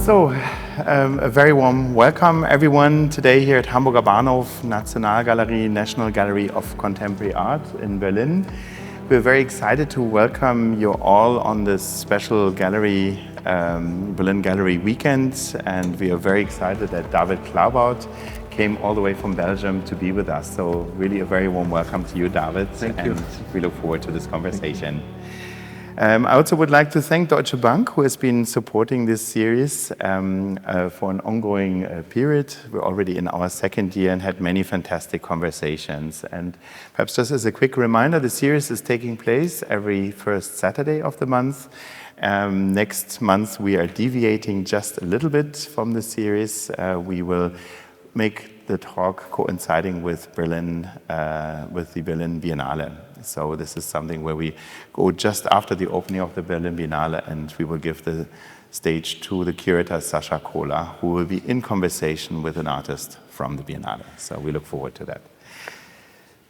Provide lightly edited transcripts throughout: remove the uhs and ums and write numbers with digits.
So, a very warm welcome everyone today here at Hamburger Bahnhof Nationalgalerie, National Gallery of Contemporary Art in Berlin. We're very excited to welcome you all on this special gallery, Berlin Gallery weekend, and we are very excited that David Claerbout came all the way from Belgium to be with us. So really a very warm welcome to you, David. Thank you. And we look forward to this conversation. I also would like to thank Deutsche Bank, who has been supporting this series for an ongoing period. We're already in our second year and had many fantastic conversations. And perhaps just as a quick reminder, the series is taking place every first Saturday of the month. Next month, we are deviating just a little bit from the series. We will make the talk coinciding with Berlin, with the Berlin Biennale. So this is something where we go just after the opening of the Berlin Biennale, and we will give the stage to the curator Sascha Kohler, who will be in conversation with an artist from the Biennale. So we look forward to that.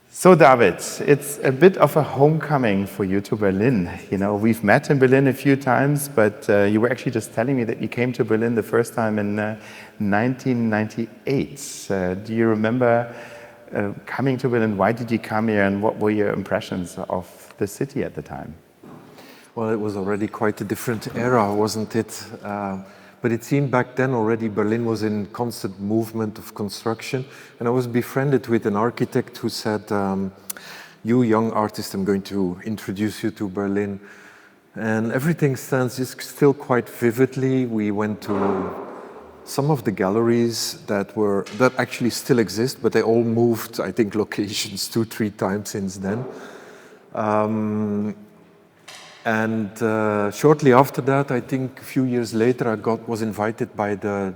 So David, it's a bit of a homecoming for you to Berlin. You know, we've met in Berlin a few times, but you were actually just telling me that you came to Berlin the first time in 1998. Do you remember coming to Berlin? Why did you come here, and what were your impressions of the city at the time? Well, it was already quite a different era, wasn't it? But it seemed back then already Berlin was in constant movement of construction. And I was befriended with an architect who said, you young artist, I'm going to introduce you to Berlin. And everything stands just still quite vividly. We went to some of the galleries that actually still exist, but they all moved, I think, locations 2-3 times since then. Shortly after that, I think a few years later, I was invited by the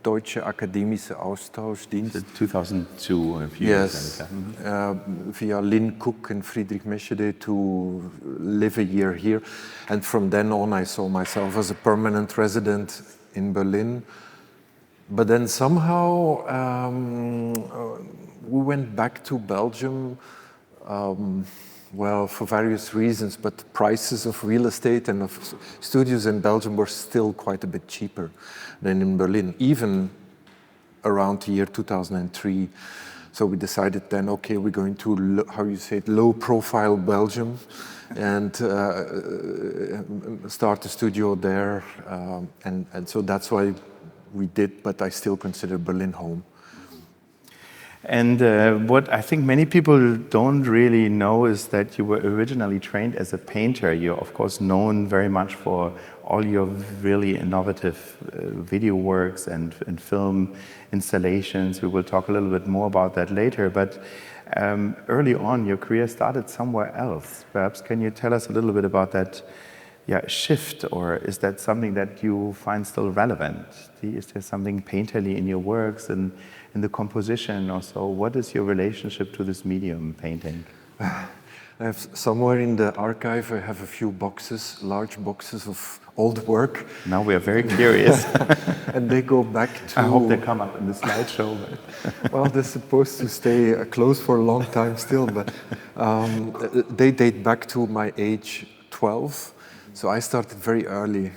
Deutsche Akademische Austauschdienst. 2002, a few years later. Via Lynn Cook and Friedrich Meschede to live a year here. And from then on, I saw myself as a permanent resident in Berlin. But then somehow we went back to Belgium, well, for various reasons, but prices of real estate and of studios in Belgium were still quite a bit cheaper than in Berlin, even around the year 2003. So we decided then, okay, we're going to, low-profile Belgium and start a studio there. And so that's why we did, but I still consider Berlin home. And what I think many people don't really know is that you were originally trained as a painter. You're, of course, known very much for all your really innovative video works and film installations. We will talk a little bit more about that later. But early on, your career started somewhere else. Perhaps can you tell us a little bit about that shift, or is that something that you find still relevant? Is there something painterly in your works and in the composition or so? What is your relationship to this medium, painting? I have somewhere in the archive, I have a few boxes, large boxes of old work. Now we are very curious. And they go back to... I hope they come up in the slideshow. Well, they're supposed to stay closed for a long time still, but they date back to my age 12. So I started very early.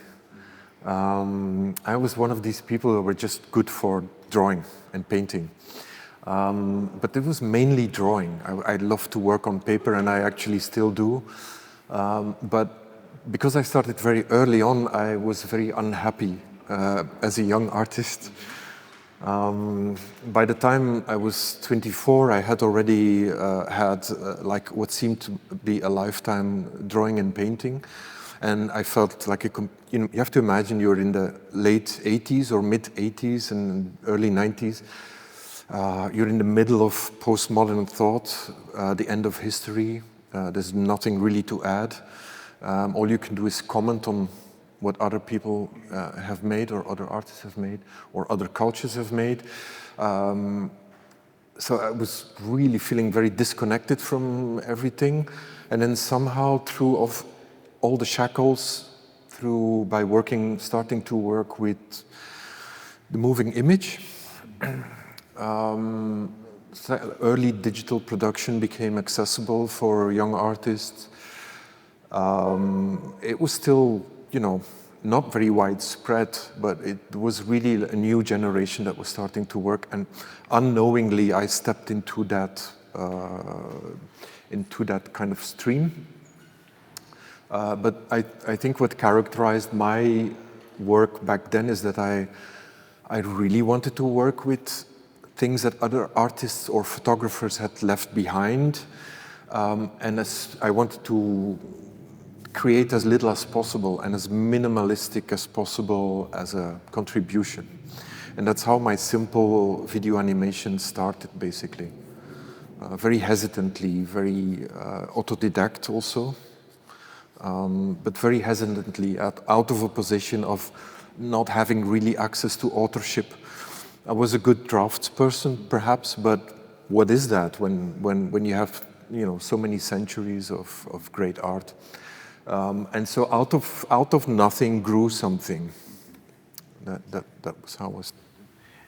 I was one of these people who were just good for drawing and painting. But it was mainly drawing. I love to work on paper, and I actually still do. But because I started very early on, I was very unhappy as a young artist. By the time I was 24, I had already had like what seemed to be a lifetime drawing and painting. And I felt like you have to imagine you're in the late 80s or mid 80s and early 90s. You're in the middle of postmodern thought, the end of history. There's nothing really to add. All you can do is comment on what other people have made, or other artists have made, or other cultures have made. So I was really feeling very disconnected from everything. And then somehow through all the shackles, starting to work with the moving image, early digital production became accessible for young artists. It was still, not very widespread, but it was really a new generation that was starting to work, and unknowingly I stepped into that kind of stream. But I think what characterized my work back then is that I really wanted to work with things that other artists or photographers had left behind, and I wanted to create as little as possible and as minimalistic as possible as a contribution. And that's how my simple video animation started, basically. Very hesitantly, very autodidact also, but very hesitantly, out of a position of not having really access to authorship. I was a good draftsperson, perhaps, but what is that when you have so many centuries of great art? And so out of nothing grew something. That was how it was.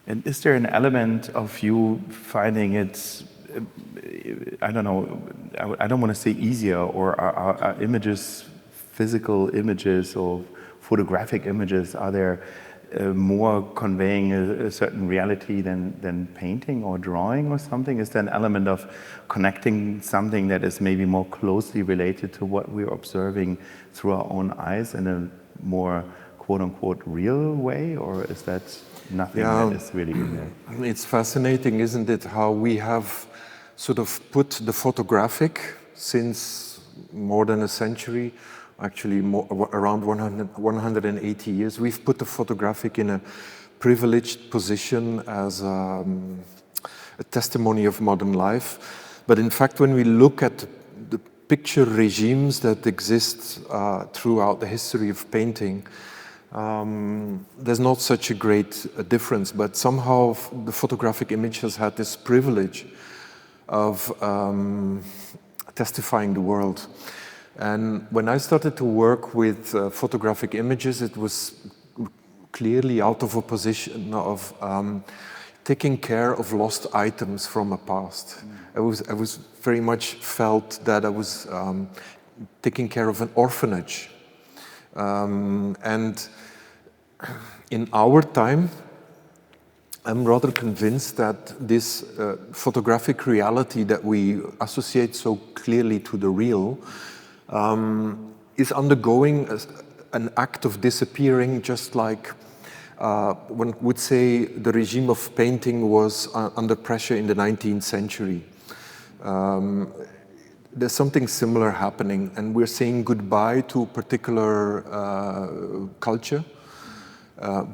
And is there an element of you finding it, I don't know, I don't want to say easier, or are images, physical images or photographic images, are there more conveying a certain reality than painting or drawing or something? Is there an element of connecting something that is maybe more closely related to what we're observing through our own eyes in a more quote-unquote real way, or is that nothing that is really in there? It's fascinating, isn't it, how we have sort of put the photographic since more than a century, actually around 180 years, we've put the photographic in a privileged position as a testimony of modern life. But in fact, when we look at the picture regimes that exist throughout the history of painting, there's not such a great difference, but somehow the photographic image has had this privilege of testifying the world. And when I started to work with photographic images, it was clearly out of a position of taking care of lost items from a past. I was very much felt that I was taking care of an orphanage. And in our time, I'm rather convinced that this photographic reality that we associate so clearly to the real is undergoing an act of disappearing, just like one would say the regime of painting was under pressure in the 19th century. There's something similar happening, and we're saying goodbye to a particular culture.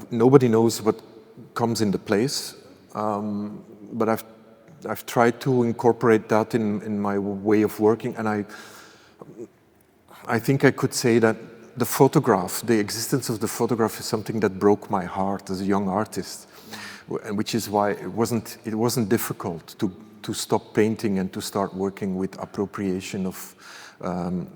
Nobody knows what comes in the place, but I've tried to incorporate that in my way of working, and I think I could say that the photograph, the existence of the photograph, is something that broke my heart as a young artist, and which is why it wasn't difficult to stop painting and to start working with appropriation of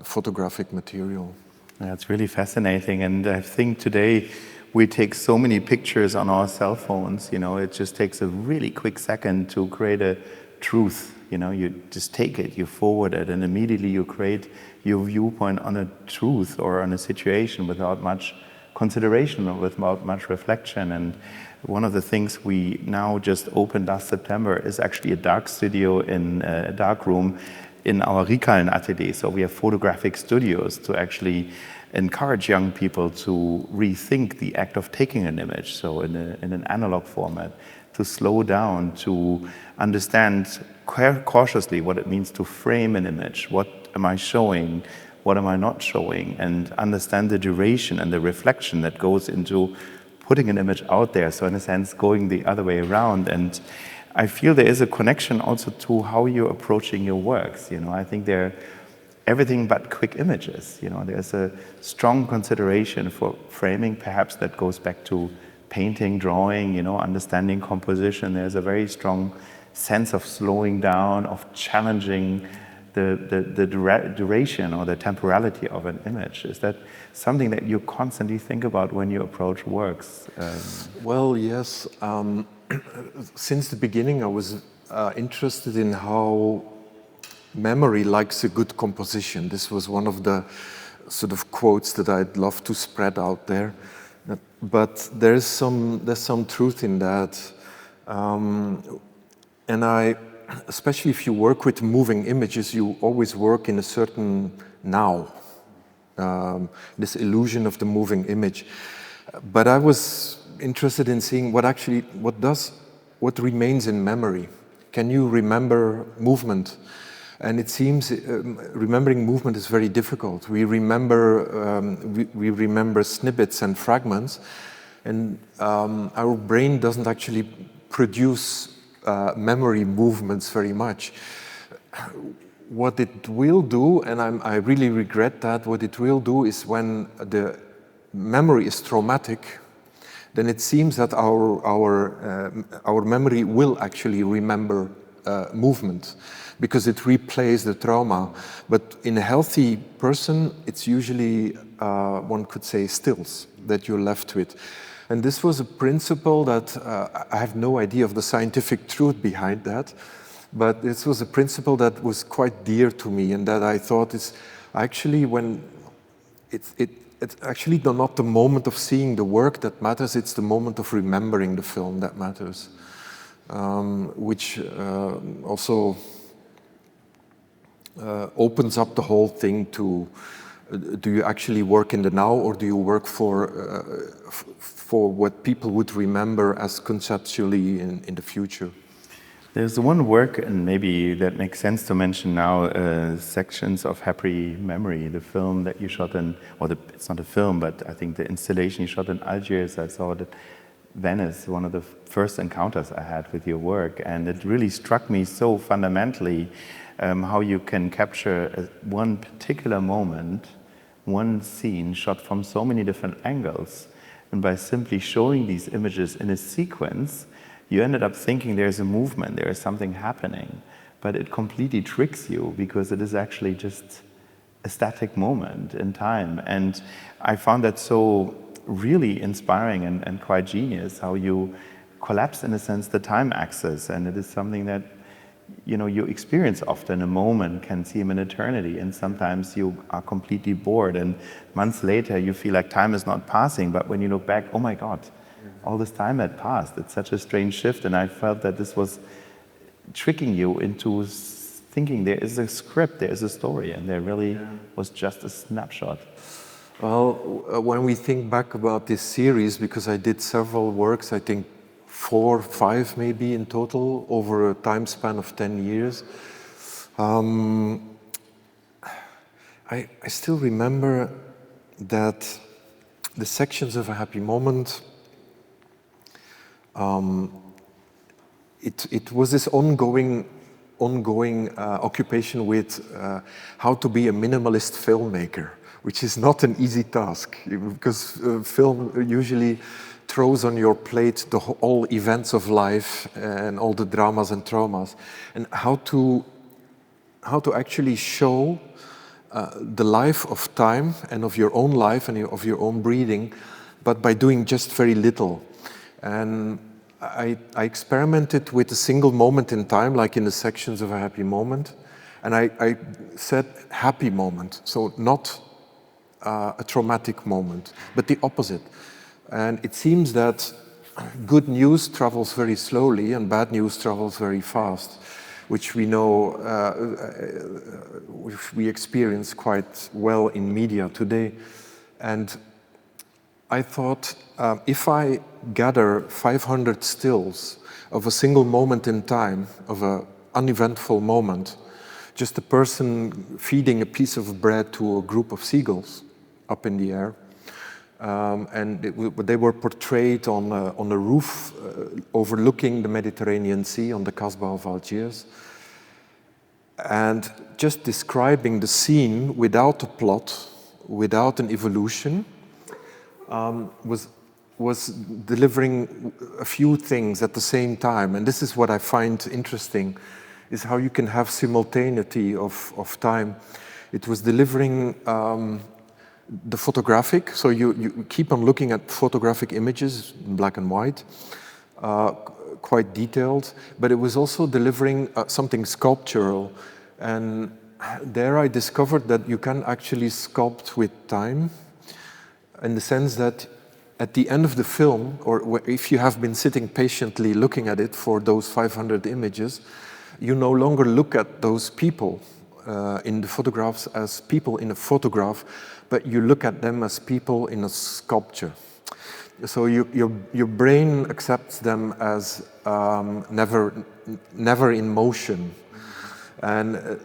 photographic material. That's really fascinating, and I think today we take so many pictures on our cell phones. It just takes a really quick second to create a truth. You just take it, you forward it, and immediately you create your viewpoint on a truth or on a situation without much consideration or without much reflection. And one of the things we now just opened last September is actually a dark studio in a dark room in our Riekalen atelier. So we have photographic studios to actually encourage young people to rethink the act of taking an image. So in an analog format, to slow down, to understand cautiously what it means to frame an image. What am I showing? What am I not showing? And understand the duration and the reflection that goes into putting an image out there. So in a sense, going the other way around. And I feel there is a connection also to how you're approaching your works. I think they're everything but quick images. There's a strong consideration for framing, perhaps that goes back to painting, drawing, understanding composition. There's a very strong sense of slowing down, of challenging the duration or the temporality of an image. Is that something that you constantly think about when you approach works? Well, yes. Since the beginning, I was interested in how memory likes a good composition. This was one of the sort of quotes that I'd love to spread out there. But there's some truth in that. And especially if you work with moving images, you always work in a certain now, this illusion of the moving image. But I was interested in seeing what remains in memory. Can you remember movement? And it seems remembering movement is very difficult. We remember snippets and fragments, and our brain doesn't actually produce memory movements very much. What it will do, and I really regret that, what it will do is when the memory is traumatic, then it seems that our memory will actually remember movement, because it replays the trauma. But in a healthy person, it's usually, one could say, stills that you're left with. And this was a principle that I have no idea of the scientific truth behind that, but this was a principle that was quite dear to me, and that I thought is actually when it's actually not the moment of seeing the work that matters, it's the moment of remembering the film that matters, which also opens up the whole thing to, do you actually work in the now, or do you work for what people would remember as conceptually in the future? There's one work, and maybe that makes sense to mention now, Sections of Happy Memory, the film that you shot in, or it's not a film, but I think the installation you shot in Algiers. I saw it at Venice, one of the first encounters I had with your work, and it really struck me so fundamentally how you can capture one particular moment, one scene shot from so many different angles, and by simply showing these images in a sequence, you ended up thinking there's a movement, there is something happening, but it completely tricks you because it is actually just a static moment in time. And I found that so really inspiring and quite genius, how you collapse, in a sense, the time axis. And it is something that you experience often. A moment can seem an eternity, and sometimes you are completely bored, and months later you feel like time is not passing, but when you look back, oh my God, all this time had passed. It's such a strange shift, and I felt that this was tricking you into thinking there is a script, there is a story, and there really was just a snapshot. Well, when we think back about this series, because I did several works, I think 4, 5 maybe in total, over a time span of 10 years, I still remember that the Sections of a Happy Moment, it was this ongoing occupation with how to be a minimalist filmmaker, which is not an easy task, because film usually throws on your plate all events of life and all the dramas and traumas, and how to actually show the life of time and of your own life and of your own breathing, but by doing just very little. And I experimented with a single moment in time, like in the Sections of a Happy Moment, and I said happy moment, so not a traumatic moment, but the opposite. And it seems that good news travels very slowly and bad news travels very fast, which we know, which we experience quite well in media today. And I thought, if I gather 500 stills of a single moment in time, of an uneventful moment, just a person feeding a piece of bread to a group of seagulls up in the air, and they were portrayed on a roof overlooking the Mediterranean Sea on the Kasbah of Algiers, and just describing the scene without a plot, without an evolution, was delivering a few things at the same time. And this is what I find interesting, is how you can have simultaneity of time. It was delivering the photographic, so you keep on looking at photographic images in black and white, quite detailed, but it was also delivering something sculptural. And there I discovered that you can actually sculpt with time, in the sense that at the end of the film, or if you have been sitting patiently looking at it for those 500 images, you no longer look at those people in the photographs as people in a photograph, but you look at them as people in a sculpture. So your brain accepts them as never in motion. And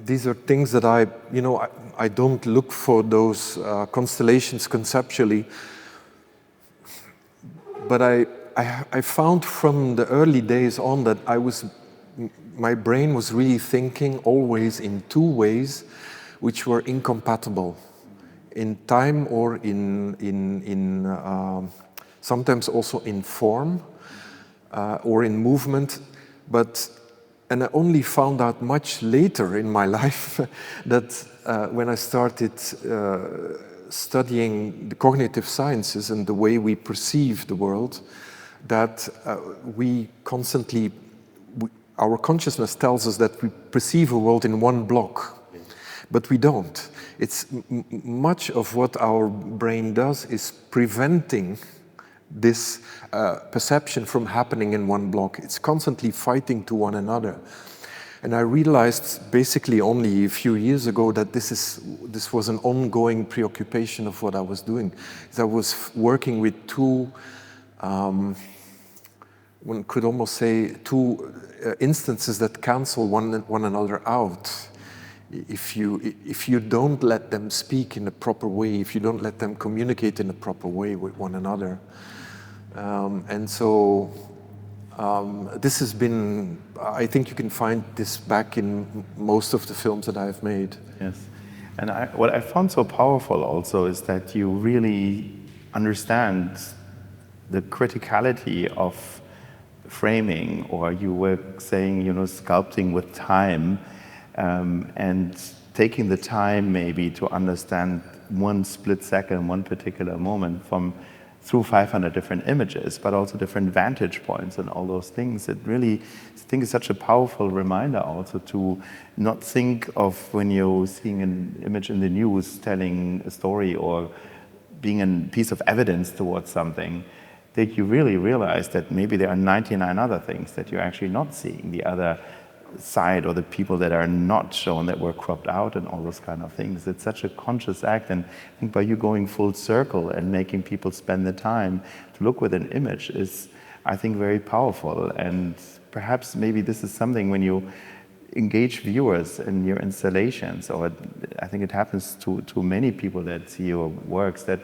these are things that I don't look for those constellations conceptually, but I found from the early days on that my brain was really thinking always in two ways, which were incompatible, in time or in sometimes also in form or in movement, and I only found out much later in my life that when I started studying the cognitive sciences and the way we perceive the world, that we constantly, our consciousness tells us that we perceive a world in one block, but we don't. It's much of what our brain does is preventing this perception from happening in one block. It's constantly fighting to one another. And I realized basically only a few years ago that this was an ongoing preoccupation of what I was doing. I was working with two, one could almost say two instances that cancel one another out. If you don't let them speak in a proper way, if you don't let them communicate in a proper way with one another. And so this has been, I think you can find this back in most of the films that I've made. Yes. And what I found so powerful also is that you really understand the criticality of framing, or you were saying, sculpting with time, and taking the time maybe to understand one split second, one particular moment through 500 different images, but also different vantage points and all those things. It really, I think, is such a powerful reminder also to not think of when you're seeing an image in the news telling a story or being a piece of evidence towards something, that you really realize that maybe there are 99 other things that you're actually not seeing, the other side, or the people that are not shown, that were cropped out, and all those kind of things. It's such a conscious act, and I think by you going full circle and making people spend the time to look with an image is, I think, very powerful. And perhaps maybe this is something when you engage viewers in your installations, or I think it happens to many people that see your works, that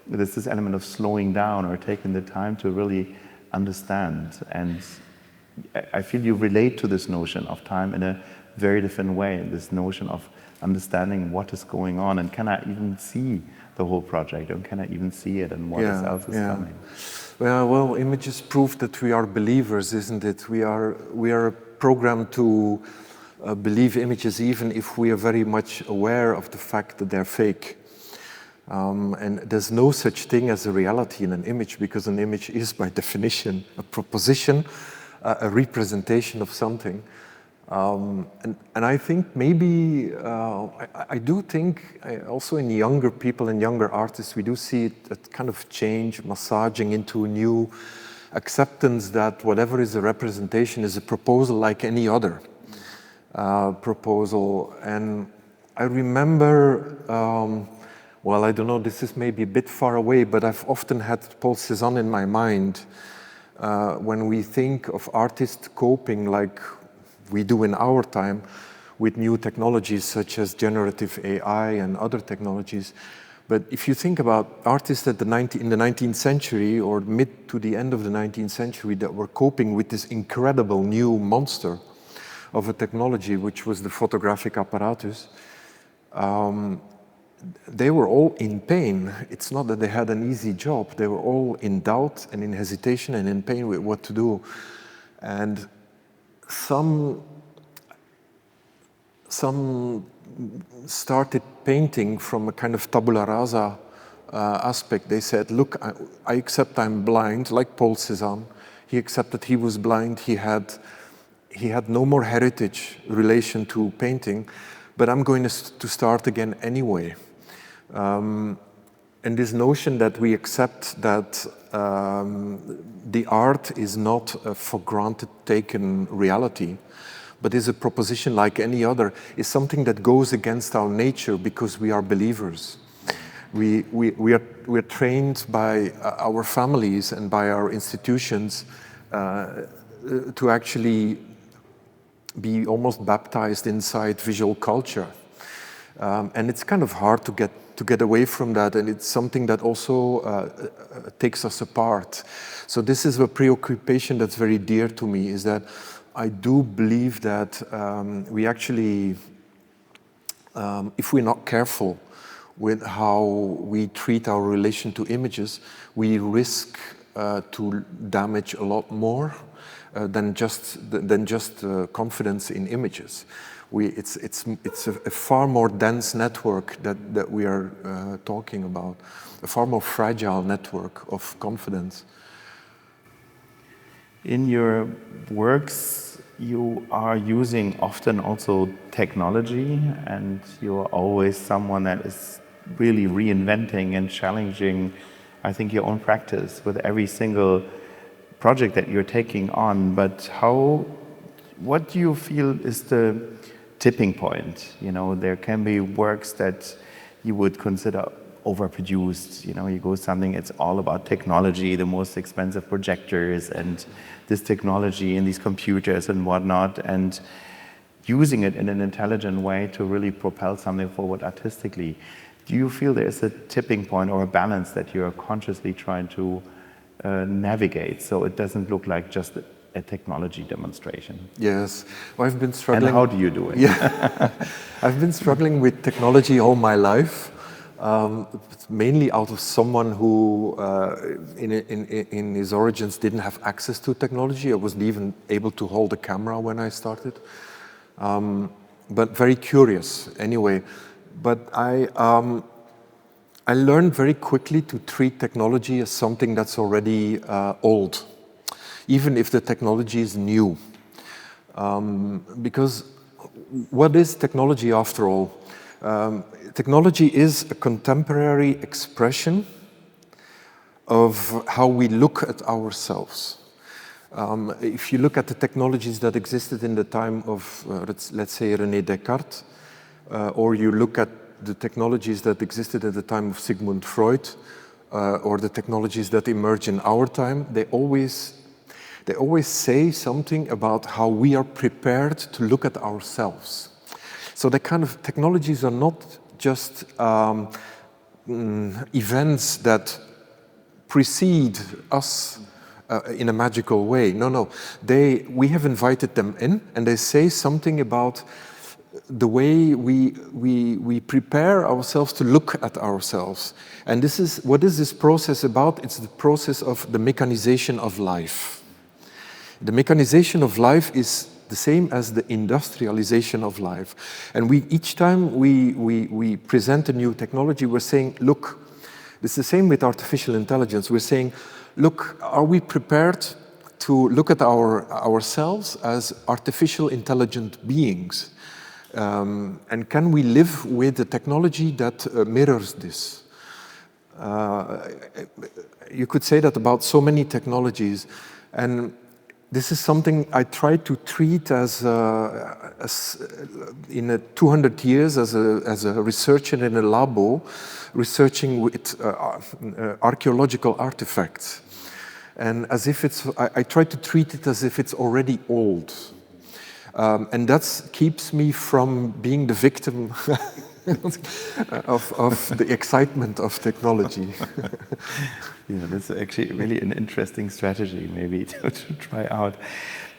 there's this element of slowing down or taking the time to really understand. And I feel you relate to this notion of time in a very different way, this notion of understanding what is going on, and can I even see the whole project, or can I even see it, and what else is coming? Well, images prove that we are believers, isn't it? We are programmed to believe images even if we are very much aware of the fact that they're fake. And there's no such thing as a reality in an image, because an image is by definition a proposition, a representation of something. And I think maybe, I do think also in younger people and younger artists, we do see a kind of change, massaging into a new acceptance that whatever is a representation is a proposal like any other proposal. And I remember, well, I don't know, this is maybe a bit far away, but I've often had Paul Cézanne in my mind. When we think of artists coping like we do in our time with new technologies such as generative AI and other technologies. But if you think about artists in the 19th century or mid to the end of the 19th century that were coping with this incredible new monster of a technology, which was the photographic apparatus, they were all in pain. It's not that they had an easy job. They were all in doubt and in hesitation and in pain with what to do. And some started painting from a kind of tabula rasa aspect. They said, look, I accept I'm blind, like Paul Cézanne. He accepted he was blind. He had no more heritage relation to painting. but I'm going to start again anyway. And this notion that we accept that the art is not a for granted taken reality, but is a proposition like any other, is something that goes against our nature because we are believers. We are trained by our families and by our institutions to actually be almost baptized inside visual culture. And it's kind of hard to get away from that, and it's something that also takes us apart. So this is a preoccupation that's very dear to me, is that I do believe that we actually, if we're not careful with how we treat our relation to images, we risk to damage a lot more than just confidence in images. It's a far more dense network that we are talking about, a far more fragile network of confidence. In your works, you are using often also technology, and you're always someone that is really reinventing and challenging, I think, your own practice with every single project that you're taking on. But what do you feel is the tipping point? You know, there can be works that you would consider overproduced. You know, you go something, it's all about technology, the most expensive projectors and this technology and these computers and whatnot, and using it in an intelligent way to really propel something forward artistically. Do you feel there's a tipping point or a balance that you're consciously trying to navigate so it doesn't look like just a technology demonstration? Yes, well, I've been struggling. And how do you do it? Yeah, I've been struggling with technology all my life, mainly out of someone who, in his origins, didn't have access to technology. I wasn't even able to hold a camera when I started, but very curious anyway. But I learned very quickly to treat technology as something that's already old, even if the technology is new. Because what is technology after all? Technology is a contemporary expression of how we look at ourselves. If you look at the technologies that existed in the time of, let's say, René Descartes, or you look at the technologies that existed at the time of Sigmund Freud, or the technologies that emerge in our time, they always say something about how we are prepared to look at ourselves. So the kind of technologies are not just events that precede us in a magical way. No. We have invited them in, and they say something about the way we prepare ourselves to look at ourselves. And what is this process about? It's the process of the mechanization of life. The mechanization of life is the same as the industrialization of life. And each time we present a new technology, we're saying, look, it's the same with artificial intelligence. We're saying, look, are we prepared to look at ourselves as artificial intelligent beings? And can we live with a technology that mirrors this? You could say that about so many technologies. And this is something I try to treat as in 200 years as a researcher in a labo, researching with archaeological artifacts. And as if I try to treat it as if it's already old. And that keeps me from being the victim of the excitement of technology. Yeah, that's actually really an interesting strategy, maybe to try out.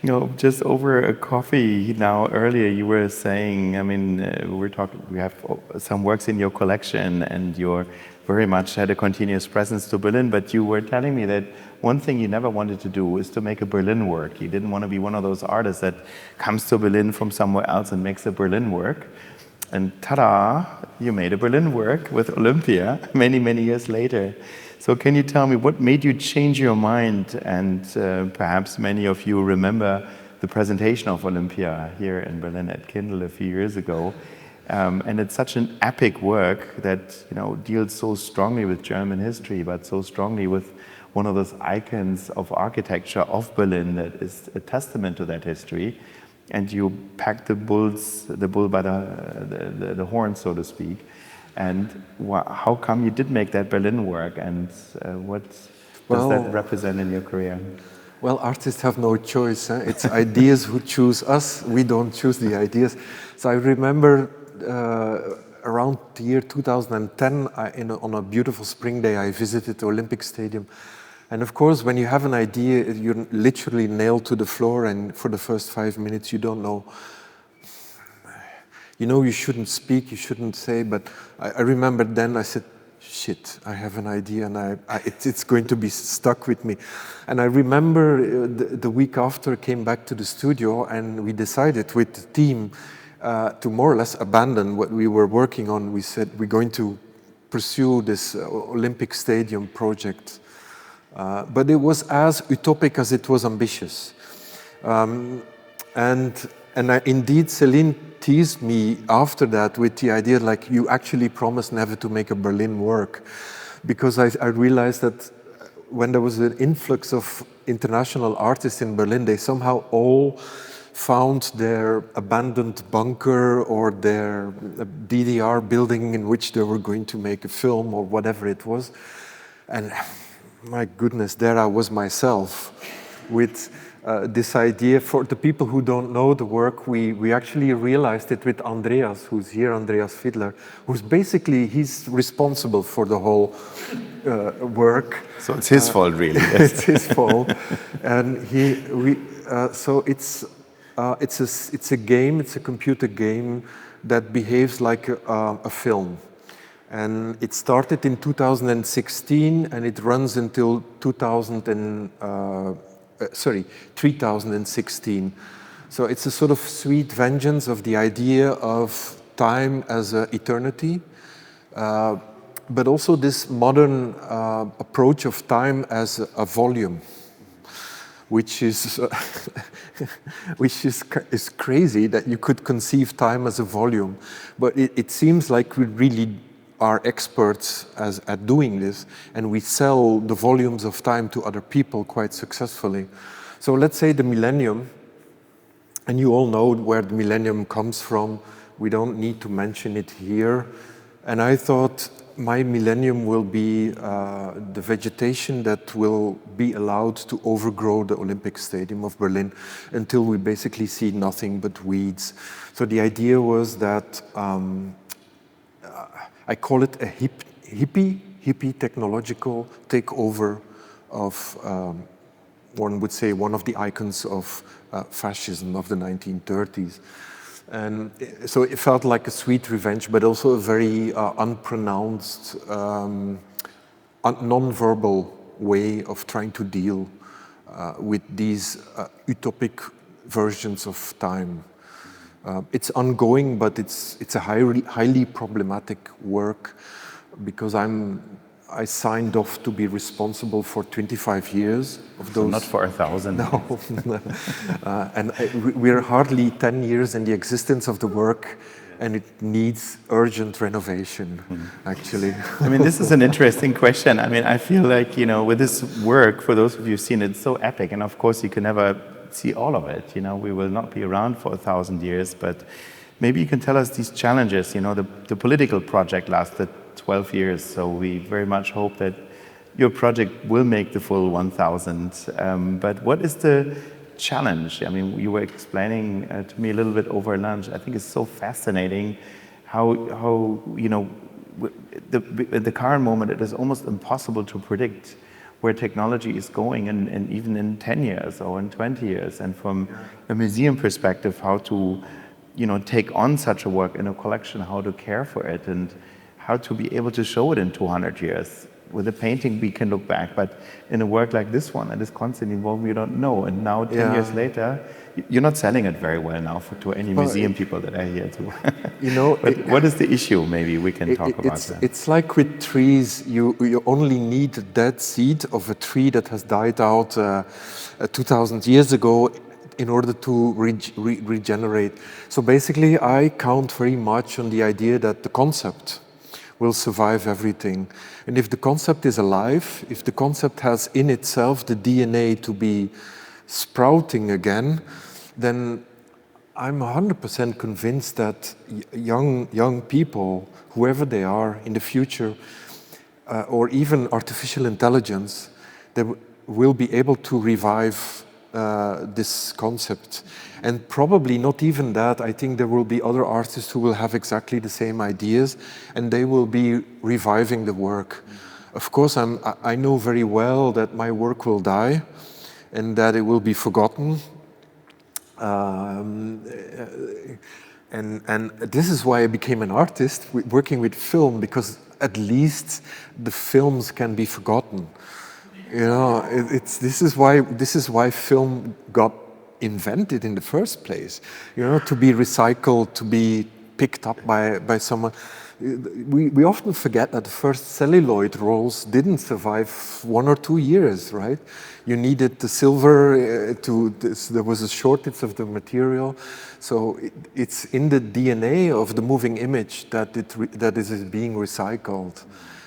You know, just over a coffee now earlier, you were saying, I mean, we have some works in your collection, and you're very much had a continuous presence to Berlin, but you were telling me that one thing you never wanted to do is to make a Berlin work. You didn't want to be one of those artists that comes to Berlin from somewhere else and makes a Berlin work. And ta-da, you made a Berlin work with Olympia many, many years later. So can you tell me what made you change your mind? And perhaps many of you remember the presentation of Olympia here in Berlin at Kindle a few years ago. And it's such an epic work that, you know, deals so strongly with German history, but so strongly with one of those icons of architecture of Berlin that is a testament to that history. And you pack the bull by the horn, so to speak. And how come you did make that Berlin work, and what does that represent in your career? Well, artists have no choice. It's ideas who choose us. We don't choose the ideas. So I remember around the year 2010, on a beautiful spring day, I visited the Olympic Stadium. And of course, when you have an idea, you're literally nailed to the floor, and for the first 5 minutes, you don't know. You know, you shouldn't speak, you shouldn't say, but I remember then I said, shit, I have an idea, and it's going to be stuck with me. And I remember the week after I came back to the studio, and we decided with the team to more or less abandon what we were working on. We said we're going to pursue this Olympic Stadium project. But it was as utopic as it was ambitious. Indeed, Céline teased me after that with the idea, like, you actually promised never to make a Berlin work. Because I realized that when there was an influx of international artists in Berlin, they somehow all found their abandoned bunker or their DDR building in which they were going to make a film or whatever it was. And my goodness, there I was myself with this idea. For the people who don't know the work, we actually realized it with Andreas, who's here, Andreas Fiedler, who's basically, he's responsible for the whole work. So it's his fault, really. It's his fault. And so it's a game, it's a computer game that behaves like a film. And it started in 2016, and it runs until 3016. So it's a sort of sweet vengeance of the idea of time as eternity, but also this modern approach of time as a volume, which is is crazy that you could conceive time as a volume. But it seems like we really are experts at doing this, and we sell the volumes of time to other people quite successfully. So let's say the millennium, and you all know where the millennium comes from. We don't need to mention it here. And I thought my millennium will be the vegetation that will be allowed to overgrow the Olympic Stadium of Berlin until we basically see nothing but weeds. So the idea was that I call it a hippie technological takeover of, one would say, one of the icons of fascism of the 1930s. And so it felt like a sweet revenge, but also a very unpronounced, non-verbal way of trying to deal with these utopic versions of time. It's ongoing, but it's a highly problematic work, because I signed off to be responsible for 25 years of those. So not for 1,000. No. And we're hardly 10 years in the existence of the work, and it needs urgent renovation, actually. I mean, this is an interesting question. I mean, I feel like, you know, with this work, for those of you who've seen it, it's so epic, and of course you can never see all of it. You know, we will not be around for 1,000 years, but maybe you can tell us these challenges. You know, the political project lasted 12 years, so we very much hope that your project will make the full 1,000. But what is the challenge? I mean, you were explaining to me a little bit over lunch. I think it's so fascinating how you know, at the current moment, it is almost impossible to predict where technology is going, and even in 10 years or in 20 years. And from a museum perspective, how to, you know, take on such a work in a collection, how to care for it, and how to be able to show it in 200 years. With a painting, we can look back, but in a work like this one, that is constantly evolving, you don't know. And now, 10 years later, you're not selling it very well now to any museum people that are here too. You know, but what is the issue? Maybe we can talk about that. It's like with trees, you only need the dead seed of a tree that has died out 2,000 years ago in order to regenerate. So basically, I count very much on the idea that the concept will survive everything. And if the concept is alive, if the concept has in itself the DNA to be sprouting again, then I'm 100% convinced that young people, whoever they are in the future, or even artificial intelligence, they will be able to revive this concept. And probably not even that, I think there will be other artists who will have exactly the same ideas, and they will be reviving the work. Of course, I know very well that my work will die, and that it will be forgotten. And this is why I became an artist, working with film, because at least the films can be forgotten. You know, this is why film got invented in the first place. You know, to be recycled, to be picked up by someone. We often forget that the first celluloid rolls didn't survive 1 or 2 years, right? You needed the silver there was a shortage of the material. So it's in the DNA of the moving image that it is being recycled.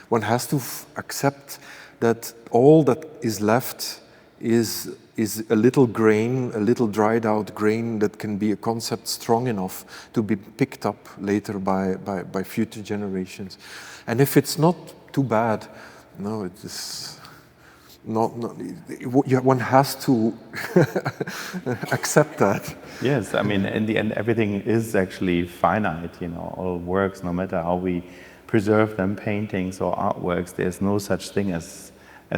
One has to accept that all that is left is a little grain, a little dried out grain that can be a concept strong enough to be picked up later by future generations. And if it's not too bad, no, it is not one has to accept that. Yes, I mean, in the end, everything is actually finite, you know, all works, no matter how we preserve them, paintings or artworks, there's no such thing as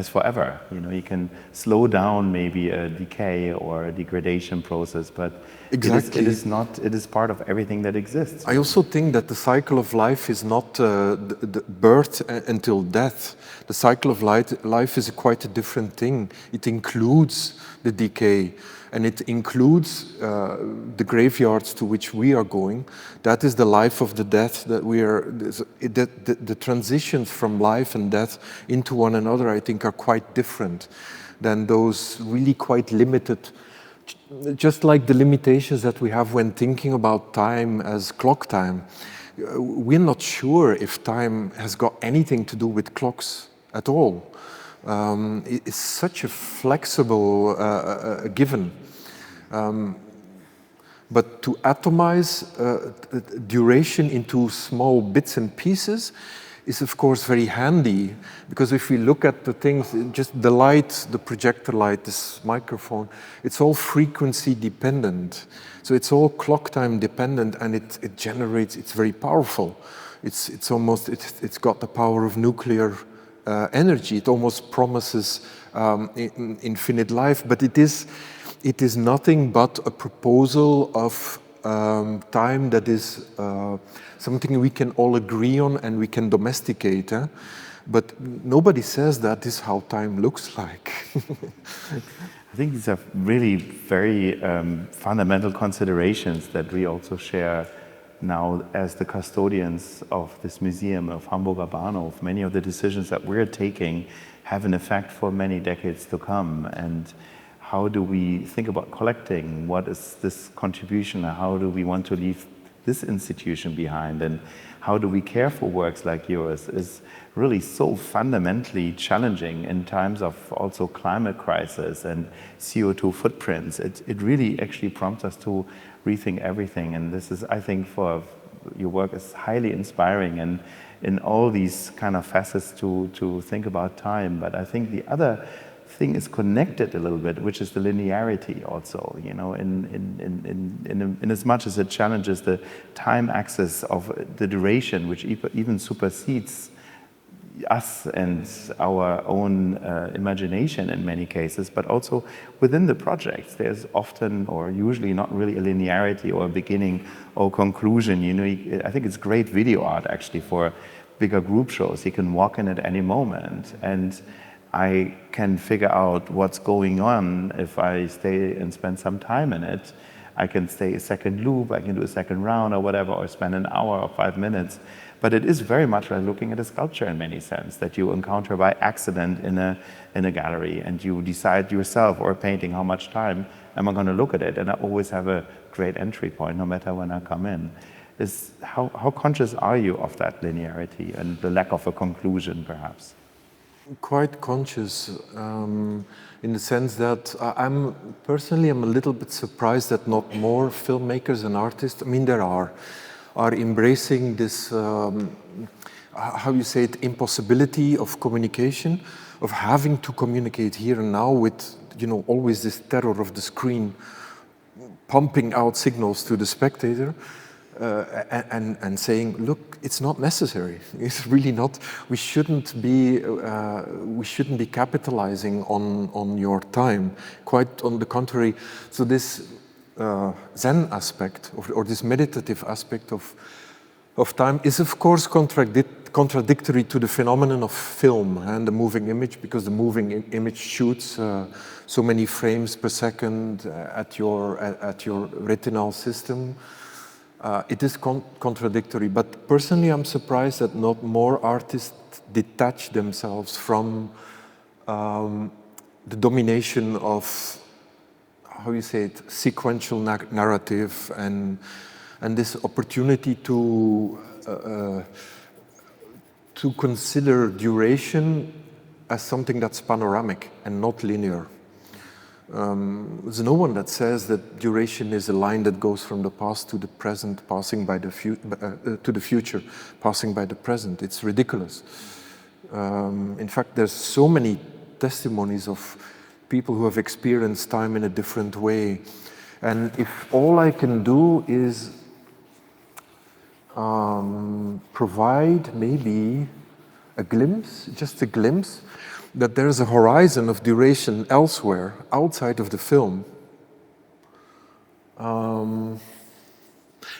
forever. You know, you can slow down maybe a decay or a degradation process, but exactly. it is part of everything that exists. I also think that the cycle of life is not the birth until death. The cycle of life is quite a different thing. It includes the decay, and it includes the graveyards to which we are going. That is the life of the death that we are. The transitions from life and death into one another, I think, are quite different than those really quite limited. Just like the limitations that we have when thinking about time as clock time, we're not sure if time has got anything to do with clocks at all. It's such a flexible given. But to atomize duration into small bits and pieces is of course very handy, because if we look at the things, just the light, the projector light, this microphone, it's all frequency dependent. So it's all clock time dependent, and it generates, it's very powerful. It's got the power of nuclear energy. It almost promises infinite life, but it is nothing but a proposal of time that is something we can all agree on and we can domesticate. But nobody says that is how time looks like. I think these are really very fundamental considerations that we also share now as the custodians of this museum of Hamburger Bahnhof. Many of the decisions that we're taking have an effect for many decades to come. And how do we think about collecting? What is this contribution? How do we want to leave this institution behind? And how do we care for works like yours is really so fundamentally challenging in times of also climate crisis and CO2 footprints. It really actually prompts us to rethink everything. And this is, I think, for your work is highly inspiring and in all these kind of facets to think about time. But I think the other thing is connected a little bit, which is the linearity also, you know, in as much as it challenges the time axis of the duration, which even supersedes us and our own imagination in many cases, but also within the projects, there's often or usually not really a linearity or a beginning or conclusion. You know, I think it's great video art actually for bigger group shows. You can walk in at any moment, and I can figure out what's going on if I stay and spend some time in it. I can stay a second loop, I can do a second round or whatever, or spend an hour or 5 minutes. But it is very much like looking at a sculpture in many sense that you encounter by accident in a gallery, and you decide yourself, or a painting, how much time am I going to look at it, and I always have a great entry point no matter when I come in. How conscious are you of that linearity and the lack of a conclusion, perhaps? Quite conscious, in the sense that I'm personally a little bit surprised that not more filmmakers and artists, I mean there are embracing this, how you say it, impossibility of communication, of having to communicate here and now with, you know, always this terror of the screen pumping out signals to the spectator. And saying, look, it's not necessary. It's really not. We shouldn't be capitalizing on your time. Quite on the contrary. So this Zen aspect or this meditative aspect of time is of course contradictory to the phenomenon of film and the moving image, because the moving image shoots so many frames per second at your retinal system. It is contradictory, but personally I'm surprised that not more artists detach themselves from the domination of, how you say it, sequential narrative and this opportunity to consider duration as something that's panoramic and not linear. There's no one that says that duration is a line that goes from the past to the present, passing by the to the future, passing by the present. It's ridiculous. In fact, there's so many testimonies of people who have experienced time in a different way. And if all I can do is provide maybe a glimpse, just a glimpse, that there is a horizon of duration elsewhere, outside of the film.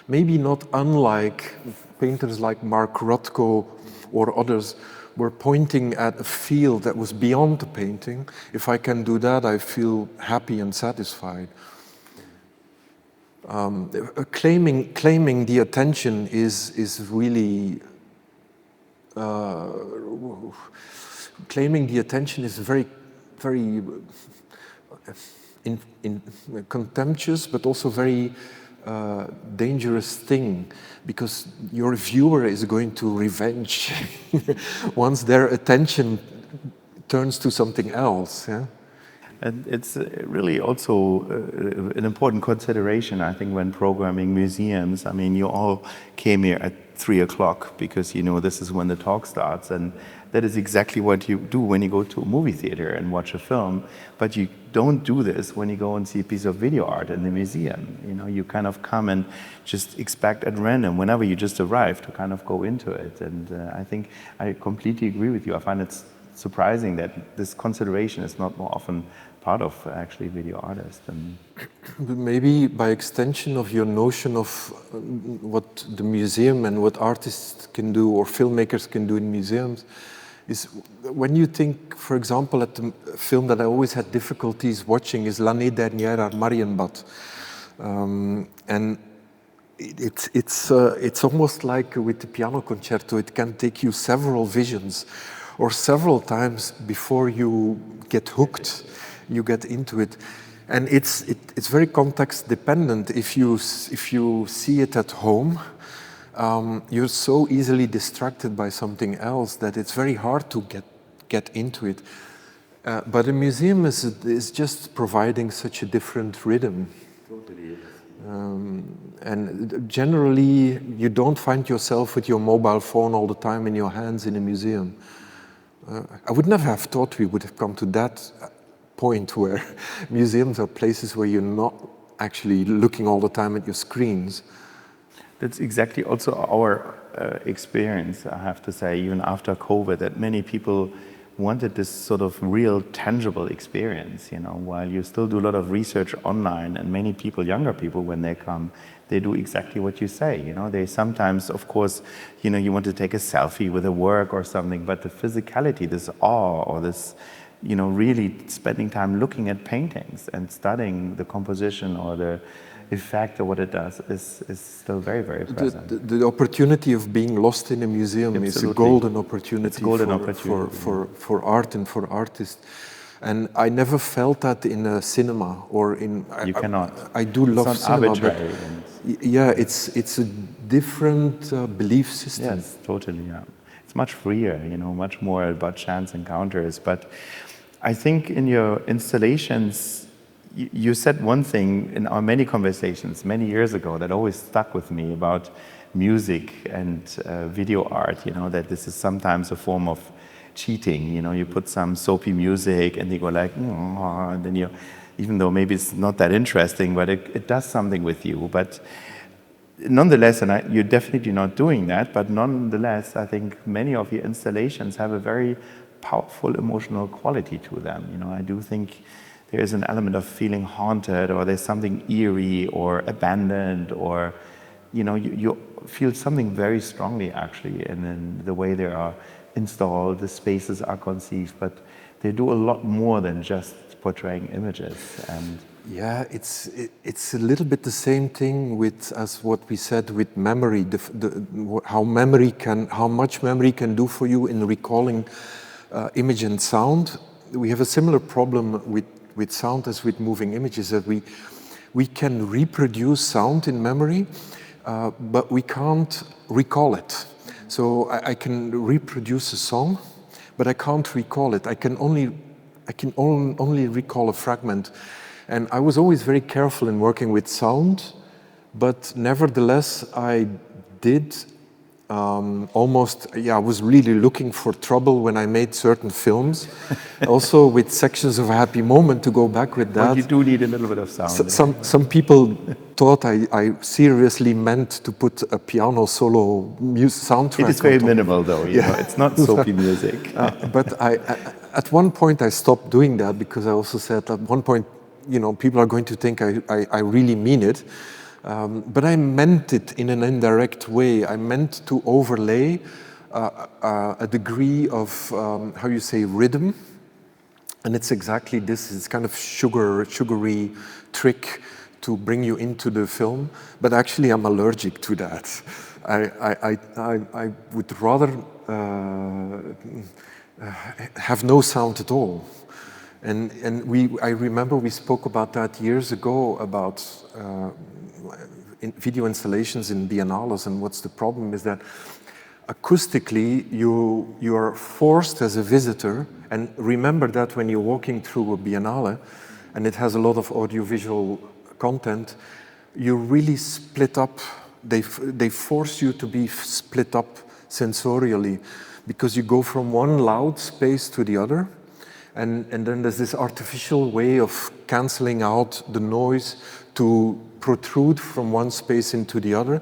Maybe not unlike painters like Mark Rothko or others were pointing at a field that was beyond the painting. If I can do that, I feel happy and satisfied. Claiming the attention is really claiming the attention is very, very contemptuous, but also very dangerous thing, because your viewer is going to revenge once their attention turns to something else. Yeah? And it's really also an important consideration, I think, when programming museums. I mean, you all came here at 3 o'clock because you know this is when the talk starts, and that is exactly what you do when you go to a movie theater and watch a film. But you don't do this when you go and see a piece of video art in the museum. You know, you kind of come and just expect at random, whenever you just arrive, to kind of go into it. And I think I completely agree with you. I find it surprising that this consideration is not more often part of actually video artists. And maybe by extension of your notion of what the museum and what artists can do or filmmakers can do in museums, is when you think, for example, at the film that I always had difficulties watching is L'année dernière à Marienbad. And it's almost like with the piano concerto, it can take you several visions or several times before you get hooked, you get into it. And it's very context dependent. If you see it at home, you're so easily distracted by something else that it's very hard to get into it. But a museum is just providing such a different rhythm. totally. And generally, you don't find yourself with your mobile phone all the time in your hands in a museum. I would never have thought we would have come to that point where museums are places where you're not actually looking all the time at your screens. That's exactly also our experience, I have to say, even after COVID, that many people wanted this sort of real, tangible experience, you know, while you still do a lot of research online, and many people, younger people, when they come, they do exactly what you say, you know. They sometimes, of course, you know, you want to take a selfie with a work or something, but the physicality, this awe or this, you know, really spending time looking at paintings and studying the composition or the, effect or what it does is still very, very present. The opportunity of being lost in a museum is a golden opportunity, for art and for artists. And I never felt that in a cinema or in... You cannot. I do love cinema, but yeah, yeah. it's a different belief system. Yes, totally, yeah. It's much freer, you know, much more about chance encounters. But I think in your installations, you said one thing in our many conversations many years ago that always stuck with me about music and video art, you know, that this is sometimes a form of cheating. You know, you put some soapy music and they go like, oh, and then you, even though maybe it's not that interesting, but it does something with you. But nonetheless, and you're definitely not doing that, but nonetheless, I think many of your installations have a very powerful emotional quality to them. You know, I do think there is an element of feeling haunted, or there's something eerie or abandoned, or, you know, you feel something very strongly actually in the way they are installed, the spaces are conceived, but they do a lot more than just portraying images. And yeah, it's a little bit the same thing as what we said with memory. How much memory can do for you in recalling image and sound. We have a similar problem with sound as with moving images, that we can reproduce sound in memory, but we can't recall it. So I can reproduce a song, but I can't recall it. I can only recall a fragment. And I was always very careful in working with sound, but nevertheless I did I was really looking for trouble when I made certain films. Also with Sections of a Happy Moment, to go back with that. Well, you do need a little bit of sound. Some people thought I seriously meant to put a piano solo soundtrack. It is very minimal though, you know, it's not soapy music. But at one point I stopped doing that, because I also said at one point, you know, people are going to think I really mean it. But I meant it in an indirect way. I meant to overlay a degree of, how you say, rhythm. And it's exactly this. It's kind of sugary trick to bring you into the film. But actually, I'm allergic to that. I would rather have no sound at all. And I remember we spoke about that years ago, about video installations in biennales, and what's the problem is that acoustically you are forced as a visitor, and remember that when you're walking through a biennale and it has a lot of audiovisual content, you really split up. They force you to be split up sensorially, because you go from one loud space to the other. And then there's this artificial way of canceling out the noise to protrude from one space into the other.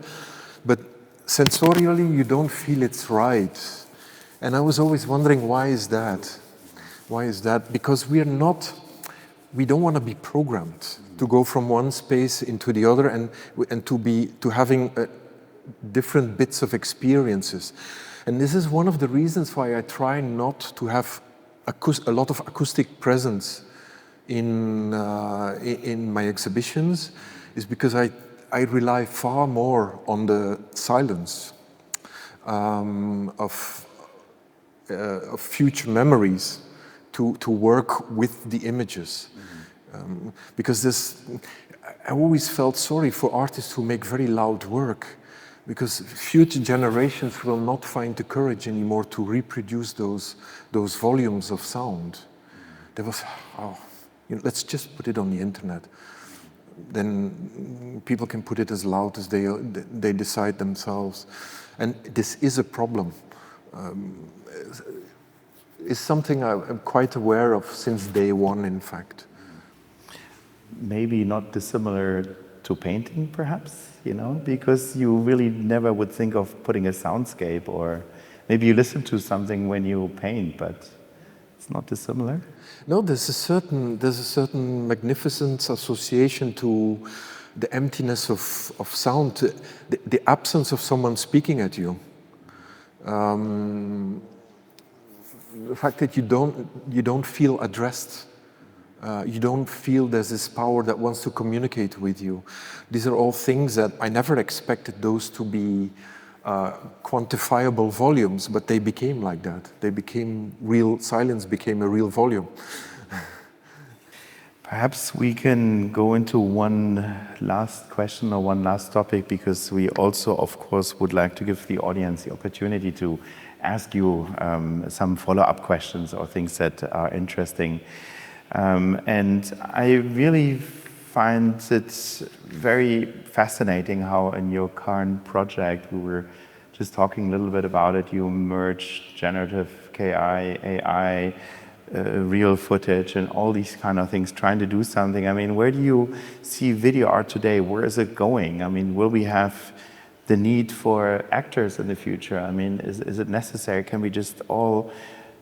But sensorially, you don't feel it's right. And I was always wondering, why is that? Why is that? Because we don't want to be programmed to go from one space into the other and to having different bits of experiences. And this is one of the reasons why I try not to have a lot of acoustic presence in my exhibitions, is because I rely far more on the silence of future memories to work with the images. Because I always felt sorry for artists who make very loud work, because future generations will not find the courage anymore to reproduce those volumes of sound. There was, let's just put it on the internet. Then people can put it as loud as they decide themselves. And this is a problem. It's something I'm quite aware of since day one, in fact. Maybe not dissimilar to painting, perhaps, you know, because you really never would think of putting a soundscape, or maybe you listen to something when you paint, but it's not dissimilar. No, there's a certain magnificence association to the emptiness of sound, the absence of someone speaking at you. The fact that you don't feel addressed You don't feel there's this power that wants to communicate with you. These are all things that I never expected those to be quantifiable volumes, but they became like that. They became real, silence became a real volume. Perhaps we can go into one last question or one last topic, because we also, of course, would like to give the audience the opportunity to ask you some follow-up questions or things that are interesting. And I really find it very fascinating how in your current project, we were just talking a little bit about it, you merge generative KI, AI, real footage and all these kind of things, trying to do something. I mean, where do you see video art today? Where is it going? I mean, will we have the need for actors in the future? I mean, is it necessary? Can we just all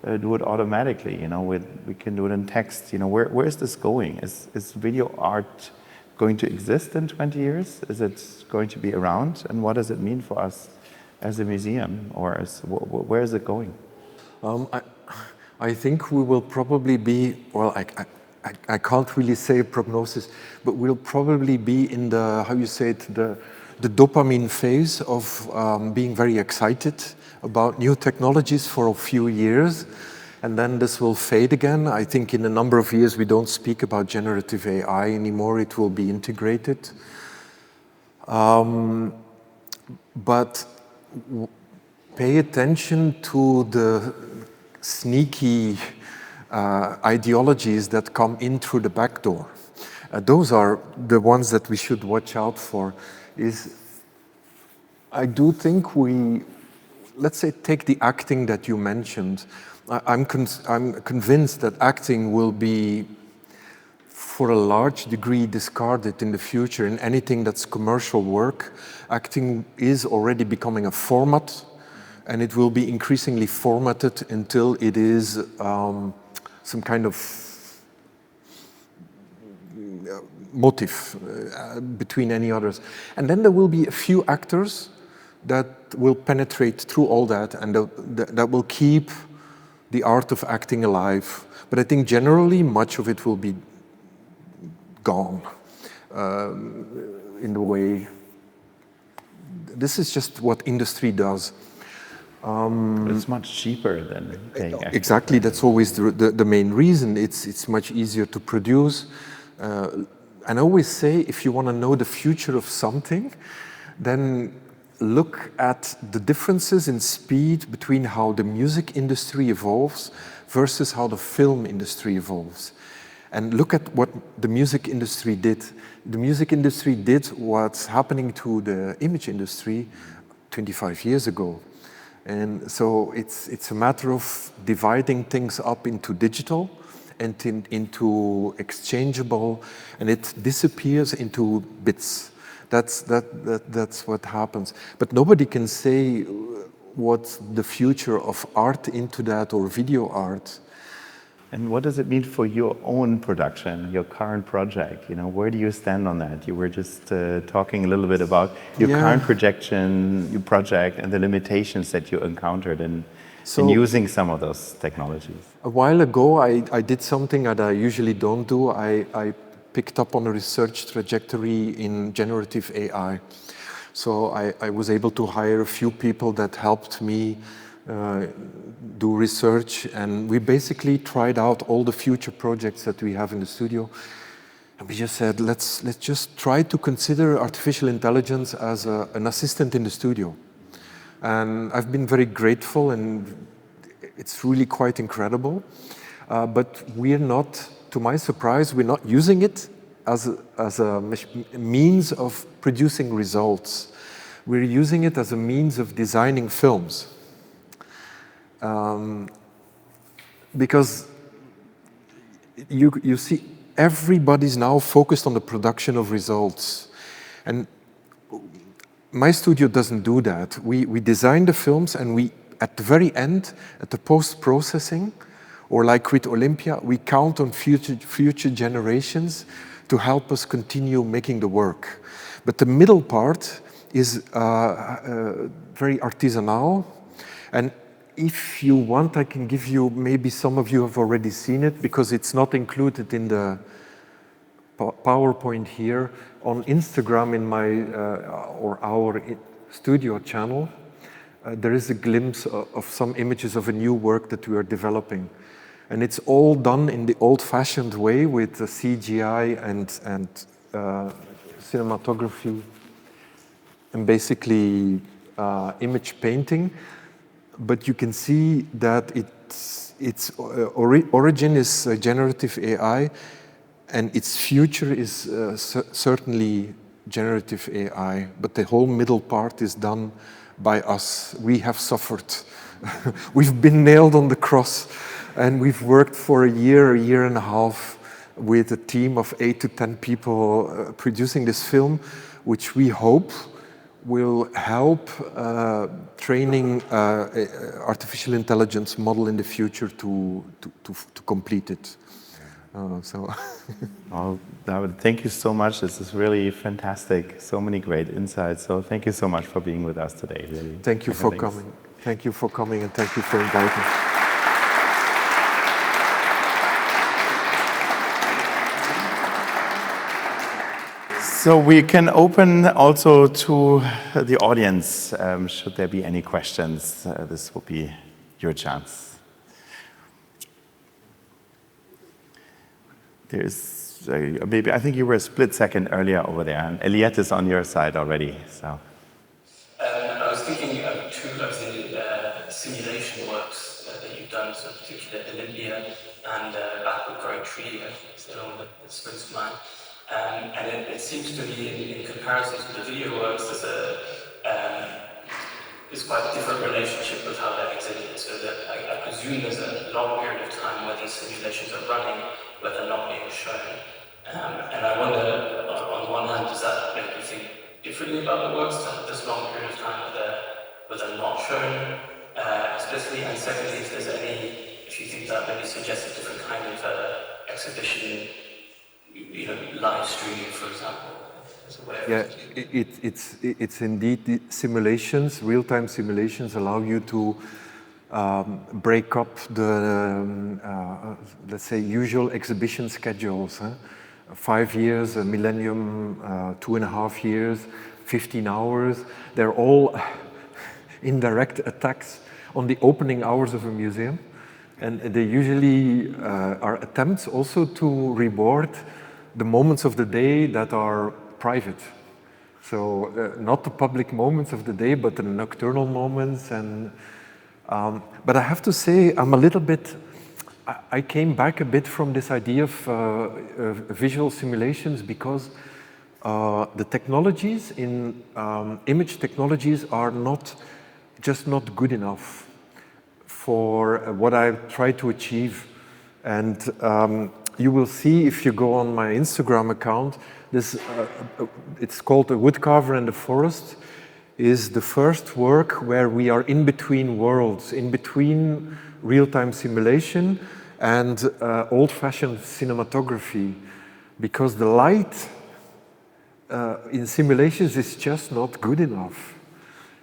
do it automatically? You know, we can do it in text. You know, where is this going? Is video art going to exist in 20 years? Is it going to be around? And what does it mean for us as a museum, or as, where is it going? I think we will probably be, well, I can't really say a prognosis, but we'll probably be in the, how you say it, the dopamine phase of being very excited about new technologies for a few years, and then this will fade again. I think in a number of years we don't speak about generative AI anymore, it will be integrated. But pay attention to the sneaky ideologies that come in through the back door. Those are the ones that we should watch out for. I do think let's say, take the acting that you mentioned. I'm convinced that acting will be, for a large degree, discarded in the future. In anything that's commercial work, acting is already becoming a format, and it will be increasingly formatted until it is some kind of motive between any others. And then there will be a few actors that will penetrate through all that, and that will keep the art of acting alive. But I think generally much of it will be gone in the way. This is just what industry does. It's much cheaper than paying actors. Exactly, that's always the main reason. It's much easier to produce. And I always say, if you want to know the future of something, then look at the differences in speed between how the music industry evolves versus how the film industry evolves. And look at what the music industry did. The music industry did what's happening to the image industry 25 years ago. And so it's a matter of dividing things up into digital and into exchangeable, and it disappears into bits. That's what happens. But nobody can say what's the future of art into that, or video art. And what does it mean for your own production, your current project? You know, where do you stand on that? You were just talking a little bit about your current projection, your project, and the limitations that you encountered in using some of those technologies. A while ago, I did something that I usually don't do. I picked up on a research trajectory in generative AI. So I was able to hire a few people that helped me do research, and we basically tried out all the future projects that we have in the studio, and we just said, let's just try to consider artificial intelligence as an assistant in the studio. And I've been very grateful, and it's really quite incredible. But we're not, to my surprise, we're not using it as a means of producing results. We're using it as a means of designing films. Because you see, everybody's now focused on the production of results. And my studio doesn't do that. We design the films, and we, at the very end, at the post-processing, or like with Olympia, we count on future generations to help us continue making the work. But the middle part is very artisanal, and if you want, I can give you, maybe some of you have already seen it, because it's not included in the PowerPoint here. On Instagram, in my or our studio channel, there is a glimpse of some images of a new work that we are developing. And it's all done in the old-fashioned way with the CGI and cinematography and basically image painting. But you can see that its origin is generative AI, and its future is certainly generative AI. But the whole middle part is done by us. We have suffered. We've been nailed on the cross, and we've worked for a year and a half with a team of 8 to 10 people producing this film, which we hope will help training artificial intelligence model in the future to complete it. Well, David, thank you so much. This is really fantastic. So many great insights. So thank you so much for being with us today. Really. Thank you for coming. Thank you for coming, and thank you for inviting me. So we can open also to the audience. Should there be any questions, this will be your chance. There's maybe, I think you were a split second earlier over there, and Eliette is on your side already. So. I was thinking of two of the simulation works that you've done, so particularly Olympia and Backward Growing Tree, I think is the one that springs to mind. And it seems to be, in comparison to the video works, there's quite a different relationship with how they're exhibited. So that I presume there's a long period of time where these simulations are running, where they're not being shown. And I wonder, on the one hand, does that make you think differently about the works to have this long period of time where they're not shown explicitly? And secondly, if you think that maybe suggests a different kind of exhibition, live streaming, for example. Yeah, it's indeed the simulations, real-time simulations allow you to break up the, let's say, usual exhibition schedules. 5 years, a millennium, 2.5 years, 15 hours. They're all indirect attacks on the opening hours of a museum. And they usually are attempts also to reward the moments of the day that are private. So not the public moments of the day, but the nocturnal moments. And but I have to say, I'm a little bit, I came back a bit from this idea of visual simulations because the technologies in image technologies are just not good enough for what I try to achieve. And you will see if you go on my Instagram account, this it's called The Woodcarver and the Forest, is the first work where we are in between worlds, in between real-time simulation and old-fashioned cinematography, because the light in simulations is just not good enough.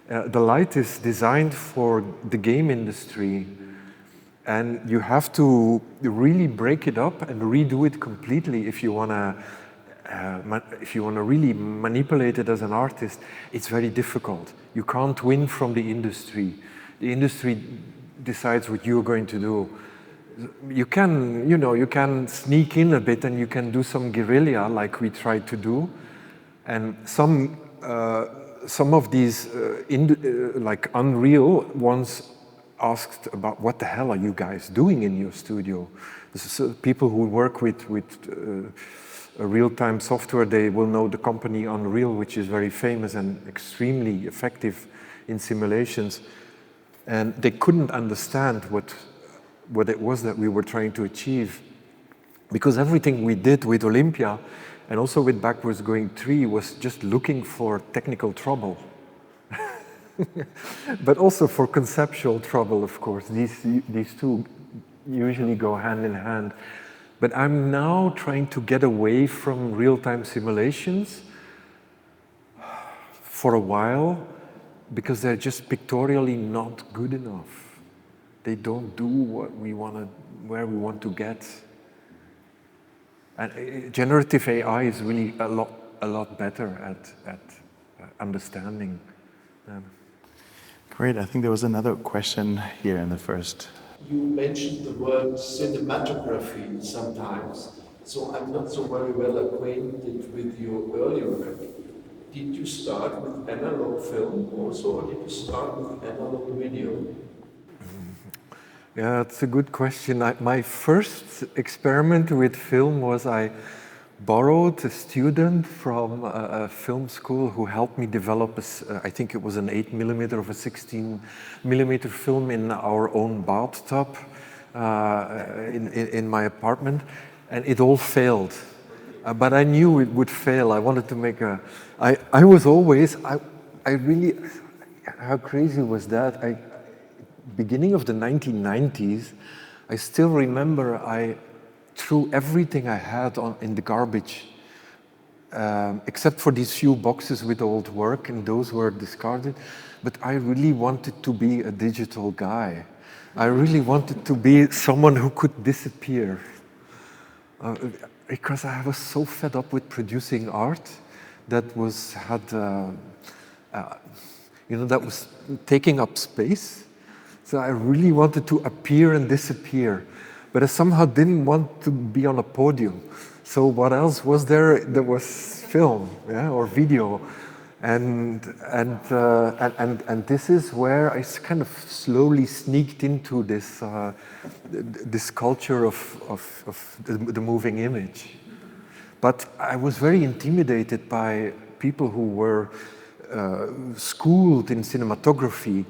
The light is designed for the game industry, and you have to really break it up and redo it completely if you want to really manipulate it as an artist. It's very difficult. You can't win from the industry. The industry decides what you're going to do. You can sneak in a bit and you can do some guerrilla like we tried to do. And some of these like Unreal ones asked about what the hell are you guys doing in your studio? This is, people who work with real-time software, they will know the company Unreal, which is very famous and extremely effective in simulations. And they couldn't understand what it was that we were trying to achieve. Because everything we did with Olympia and also with Backwards Going Tree was just looking for technical trouble. But also for conceptual trouble, of course. These two usually go hand in hand. But I'm now trying to get away from real-time simulations for a while because they're just pictorially not good enough. they don't do what we want to, where we want to get. And generative AI is really a lot better at understanding them. Great. I think there was another question here in the first. You mentioned the word cinematography sometimes, so I'm not so very well acquainted with your earlier work. Did you start with analog film also, or did you start with analog video? Yeah, that's a good question. My first experiment with film was I borrowed a student from a film school who helped me develop, I think it was an 8mm of a 16mm film in our own bathtub in my apartment, and it all failed. But I knew it would fail. I wanted to make a... I was always... I really... How crazy was that? Beginning of the 1990s, I still remember I threw everything I had in the garbage, except for these few boxes with old work, and those were discarded. But I really wanted to be a digital guy. I really wanted to be someone who could disappear. Because I was so fed up with producing art that was taking up space. So I really wanted to appear and disappear, but I somehow didn't want to be on a podium. So what else was there? There was film, yeah, or video, and this is where I kind of slowly sneaked into this this culture of the moving image. But I was very intimidated by people who were schooled in cinematography,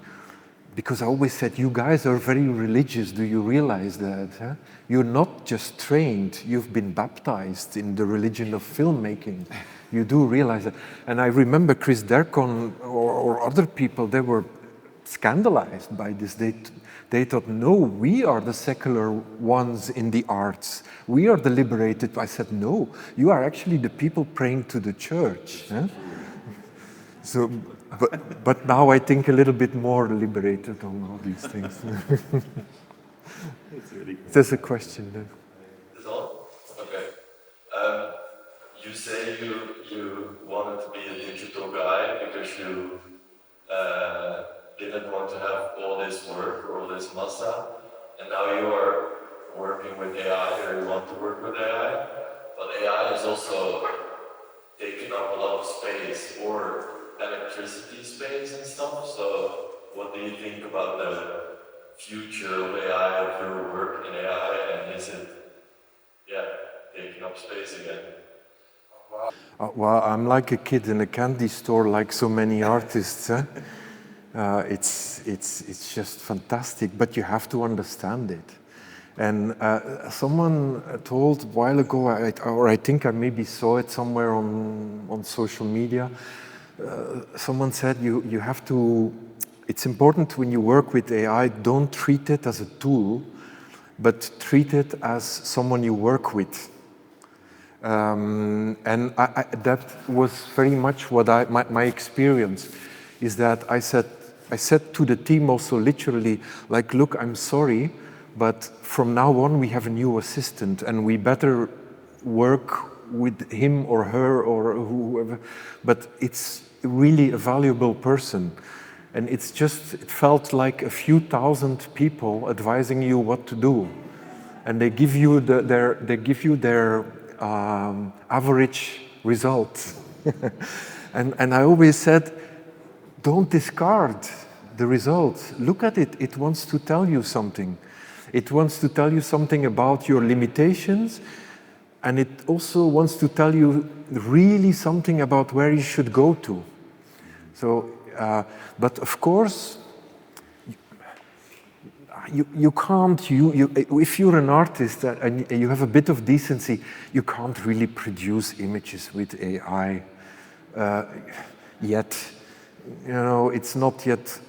because I always said, you guys are very religious, do you realize that? Huh? You're not just trained, you've been baptized in the religion of filmmaking. You do realize that. And I remember Chris Dercon or other people, they were scandalized by this. They thought, no, we are the secular ones in the arts. We are the liberated. I said, no, you are actually the people praying to the church. Huh? So, but now I think a little bit more liberated on all these things. There's a question there. Is all? Okay. You say you wanted to be a digital guy because you didn't want to have all this work or all this masa, and now you are working with AI, or you want to work with AI, but AI is also taking up a lot of space, or electricity space and stuff. So what do you think about the future of AI, of your work in AI, and is it, taking up space again? Well, I'm like a kid in a candy store, like so many artists. Huh? It's just fantastic, but you have to understand it. And someone told a while ago, or I think I maybe saw it somewhere on social media, someone said you have to, it's important when you work with AI, don't treat it as a tool, but treat it as someone you work with. And that was very much what my experience is, that I said to the team also literally, like, look, I'm sorry, but from now on we have a new assistant and we better work with him or her or whoever, but it's really a valuable person. And it felt like a few thousand people advising you what to do. And they give you their average results. and I always said, don't discard the results. Look at it, it wants to tell you something. It wants to tell you something about your limitations, and it also wants to tell you really something about where you should go to. So, but of course, you can't, if you're an artist and you have a bit of decency, you can't really produce images with AI yet. You know, it's not yet,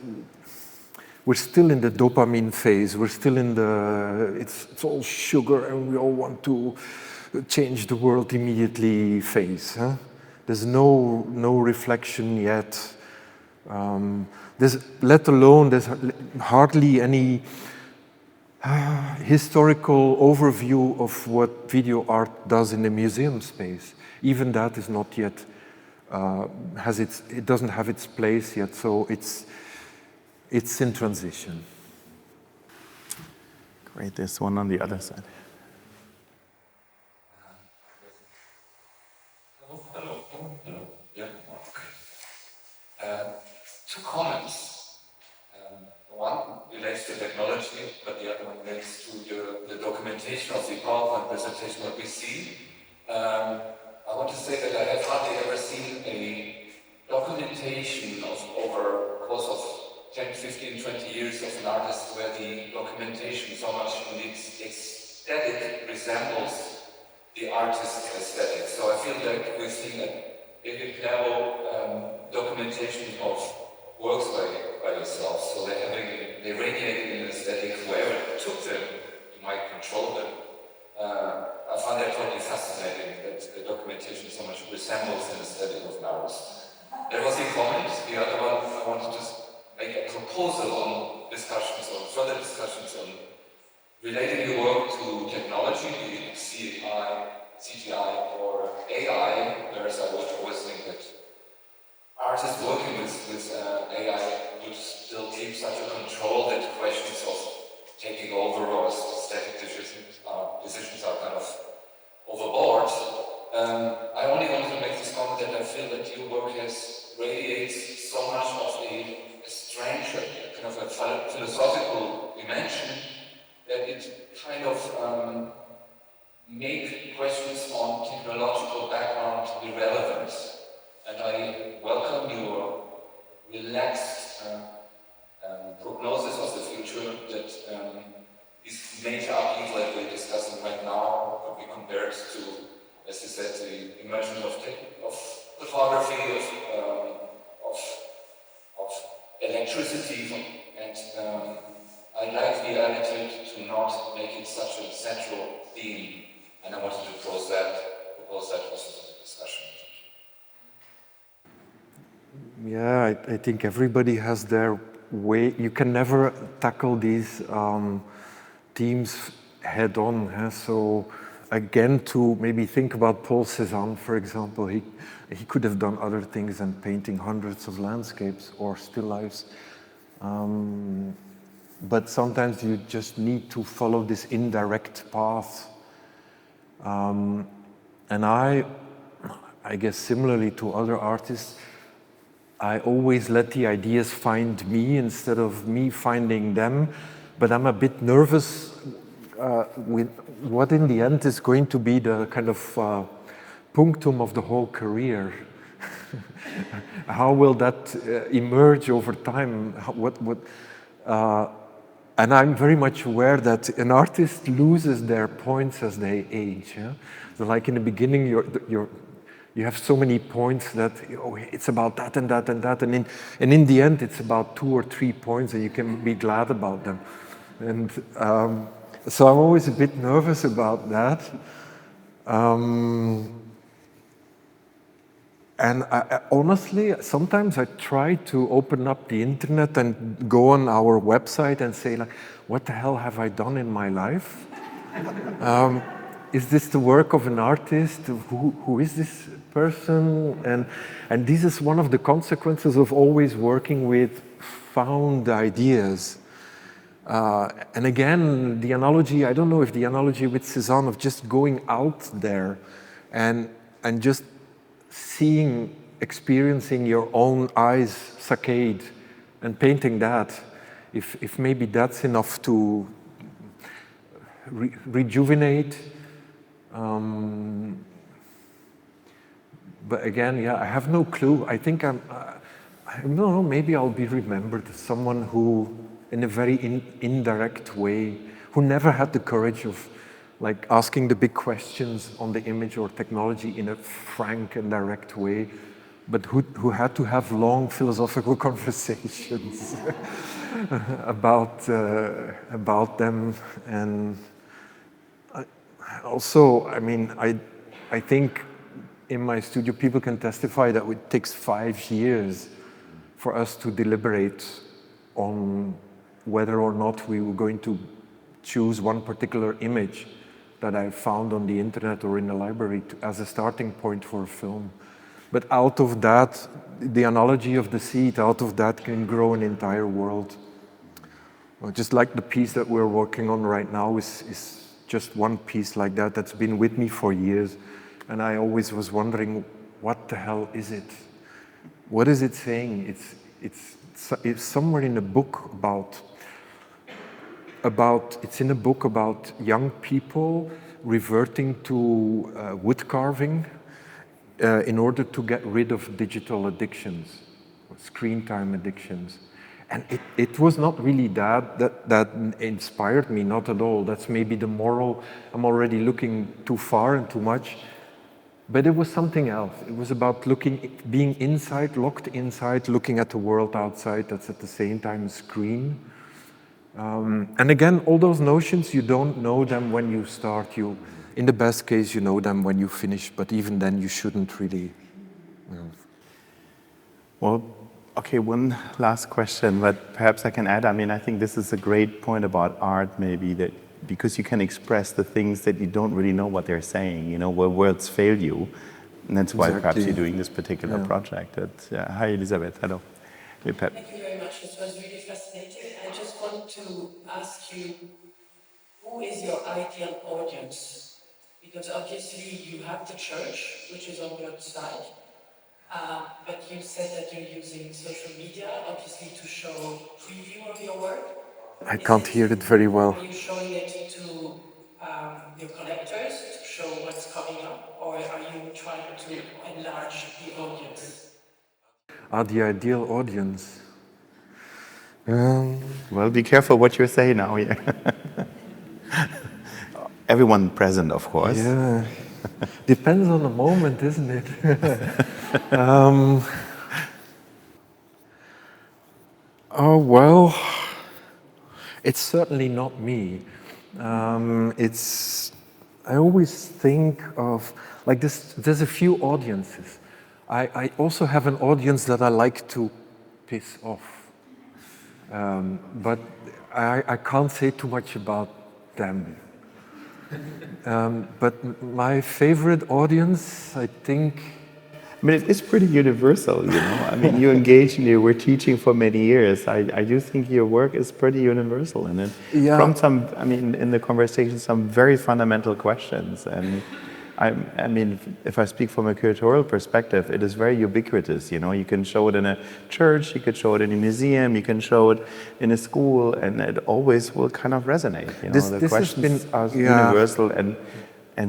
we're still in the dopamine phase, we're still in the, it's all sugar and we all want to change the world immediately phase. Huh? There's no reflection yet. There's hardly any historical overview of what video art does in the museum space. Even that is not yet, it doesn't have its place yet, so it's in transition. Great, there's one on the other side. Hello. Yeah. Okay. Two comments. One relates to technology, but the other one relates to the documentation of the PowerPoint presentation that we see. I want to say that I have hardly ever seen a documentation of over the course of 10, 15, 20 years of an artist where the documentation so much in its aesthetic resembles the artist's aesthetic. So I feel like we're seeing a Claerbout documentation of works by yourself. So they radiate in an aesthetic, whoever took them, you might control them. I find that totally fascinating, that the documentation so much resembles an aesthetic of an artist. That was a comment. The other one, I wanted to make a proposal on discussions, on further discussions on relating your work to technology, be it CGI or AI, whereas I would always think that artists working with AI would still keep such a control that questions of taking over or aesthetic decisions are kind of overboard. I only wanted to make this comment that I feel that your work radiates so much of a strange, kind of a philosophical dimension that it kind of make questions on technological background irrelevant. And I welcome your relaxed prognosis of the future that this major upheaval that we're discussing right now could be compared to, as you said, the emergence of photography, of electricity, and I like the attitude to not make it such a central theme, and I wanted to propose that also to the discussion. Yeah, I think everybody has their way. You can never tackle these themes head on. Huh? So again, to maybe think about Paul Cézanne, for example, he could have done other things than painting hundreds of landscapes or still lifes. But sometimes you just need to follow this indirect path. And I guess similarly to other artists, I always let the ideas find me instead of me finding them, but I'm a bit nervous with what in the end is going to be the kind of punctum of the whole career. How will that emerge over time? And I'm very much aware that an artist loses their points as they age. Yeah? So like in the beginning, you have so many points that it's about that and that and that, and in the end it's about 2 or 3 points, and you can be glad about them. And so I'm always a bit nervous about that. And honestly, sometimes I try to open up the internet and go on our website and say, like, what the hell have I done in my life? Is this the work of an artist? Who is this person? And this is one of the consequences of always working with found ideas. And again, the analogy, I don't know if the analogy with Cézanne of just going out there and just seeing, experiencing your own eyes saccade and painting that, if maybe that's enough to rejuvenate. But again, yeah, I have no clue. I think I don't know, maybe I'll be remembered as someone who, in a very indirect way, who never had the courage of like asking the big questions on the image or technology in a frank and direct way, but who had to have long philosophical conversations about them. And also, I mean, I think in my studio people can testify that it takes 5 years for us to deliberate on whether or not we were going to choose one particular image that I found on the internet or in the library as a starting point for a film. But out of that, the analogy of the seed, out of that can grow an entire world. Well, just like the piece that we're working on right now is just one piece like that that's been with me for years. And I always was wondering, what the hell is it? What is it saying? It's somewhere in a book it's in a book about young people reverting to wood carving in order to get rid of digital addictions, or screen time addictions. And it was not really that inspired me, not at all. That's maybe the moral, I'm already looking too far and too much. But it was something else. It was about being inside, locked inside, looking at the world outside that's at the same time a screen. And again, all those notions, you don't know them when you start. In the best case, you know them when you finish, but even then you shouldn't really. Well, okay, one last question, but perhaps I can add. I mean, I think this is a great point about art, maybe, that because you can express the things that you don't really know what they're saying, you know, where words fail you. And that's why perhaps you're doing this particular project. Hi, Elisabeth. Hello. Thank you very much. This was really fascinating. I just want to ask you, who is your ideal audience? Because obviously you have the church, which is on your side, but you said that you're using social media, obviously, to show preview of your work. I can't hear it very well. Are you showing it to your collectors to show what's coming up, or are you trying to enlarge the audience? The ideal audience. Well, be careful what you say now. Yeah. Everyone present, of course. Yeah. Depends on the moment, isn't it? Oh, well, it's certainly not me. I always think of, like this, there's a few audiences. I also have an audience that I like to piss off. But I can't say too much about them. But my favorite audience, I think... I mean, it's pretty universal, you know. I mean, you engage and you were teaching for many years. I do think your work is pretty universal in it. Yeah. From some, I mean, in the conversation, some very fundamental questions. And I mean, if I speak from a curatorial perspective, it is very ubiquitous, you know. You can show it in a church, you could show it in a museum, you can show it in a school, and it always will kind of resonate, you know. The questions are universal and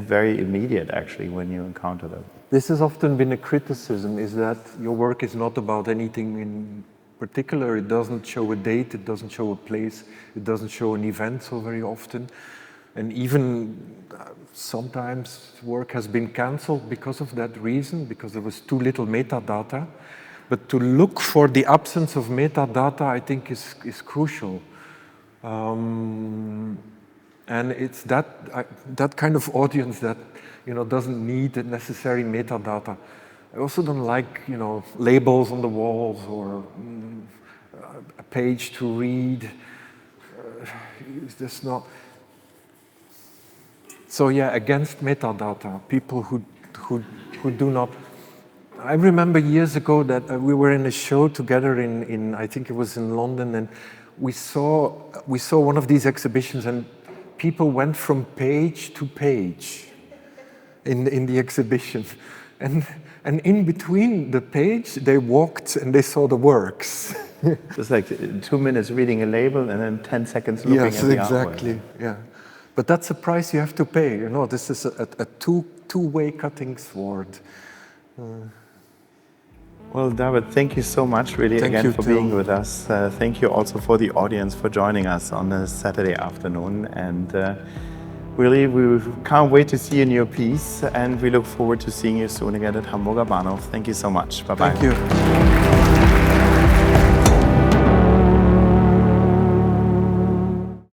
very immediate, actually, when you encounter them. This has often been a criticism, is that your work is not about anything in particular. It doesn't show a date, it doesn't show a place, it doesn't show an event so very often. And even sometimes work has been cancelled because of that reason, because there was too little metadata. But to look for the absence of metadata, I think, is crucial. And it's that kind of audience that, you know, doesn't need the necessary metadata. I also don't like, you know, labels on the walls or a page to read. It's just not. So yeah, against metadata, people who do not. I remember years ago that we were in a show together in I think it was in London, and we saw one of these exhibitions, and people went from page to page in the exhibition, and in between the page they walked and they saw the works. Just like 2 minutes reading a label and then 10 seconds looking at the artwork. Yes, exactly. Yeah, but that's a price you have to pay. You know, this is a two-way cutting sword. Well, David, thank you so much, really, again, for being with us. Thank you also for the audience for joining us on a Saturday afternoon. And really, we can't wait to see you in your piece. And we look forward to seeing you soon again at Hamburger Bahnhof. Thank you so much. Bye-bye. Thank you.